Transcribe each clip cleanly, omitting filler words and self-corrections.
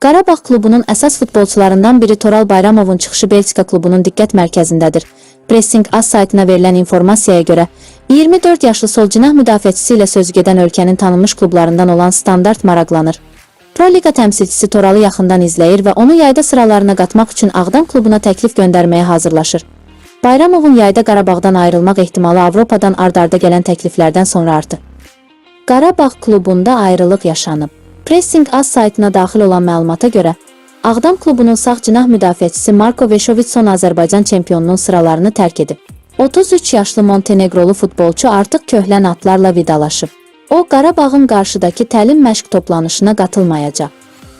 Qarabağ klubunun əsas futbolçularından biri Toral Bayramovun çıxışı Belçika klubunun diqqət mərkəzindədir. Pressing AS saytına verilən informasiyaya görə, 24 yaşlı sol cinah müdafiəçisi ilə sözügedən ölkənin tanınmış klublarından olan Standart maraqlanır. Pro Liqa təmsilçisi Toralı yaxından izləyir və onu yayda sıralarına qatmaq üçün Ağdam klubuna təklif göndərməyə hazırlaşır. Bayramovun yayda Qarabağdan ayrılmaq ehtimalı Avropadan ard-arda gələn təkliflərdən sonra artdı. Qarabağ klubunda ayrılıq yaşanıb. Pressing AS saytına daxil olan məlumata görə, Ağdam klubunun sağ cinah müdafiəçisi Marko Veşovitson Azərbaycan çempionunun sıralarını tərk edib. 33 yaşlı Montenegrolu futbolçu artıq köhlən atlarla vidalaşıb. O, Qarabağın qarşıdakı təlim məşq toplanışına qatılmayacaq.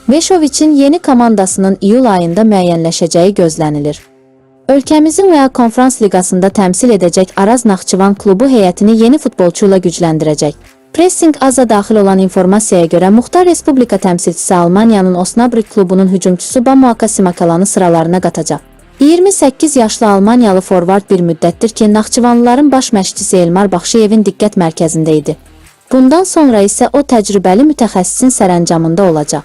Veşoviçin yeni komandasının iyul ayında müəyyənləşəcəyi gözlənilir. Ölkəmizin və ya Konfrans Liqasında təmsil edəcək Araz Naxçıvan klubu heyətini yeni futbolçu ilə gücləndirəcək. Pressing AS-a daxil olan informasiyaya görə Muxtar Respublika təmsilçisi Almaniyanın Osnabrück klubunun hücumçusu Bamuaka Simakalanı sıralarına qatacaq. 28 yaşlı Almaniyalı forvard bir müddətdir ki, Naxçıvanlıların baş məşqçisi Elmar Baxşıyevin diqqət mərkəzində idi. Bundan sonra isə o təcrübəli mütəxəssisin sərəncamında olacaq.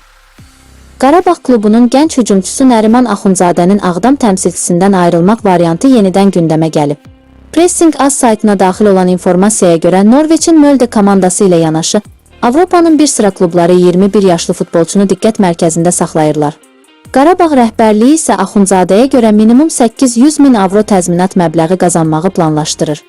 Qarabağ klubunun gənc hücumçusu Nəriman Axundzadənin Ağdam təmsilçisindən ayrılmaq variantı yenidən gündəmə gəlib. Pressing AS saytına daxil olan informasiyaya görə Norveçin Molde komandası ilə yanaşı, Avropanın bir sıra klubları 21 yaşlı futbolçunu diqqət mərkəzində saxlayırlar. Qarabağ rəhbərliyi isə Axundzadəyə görə minimum 800 min avro təzminat məbləği qazanmağı planlaşdırır.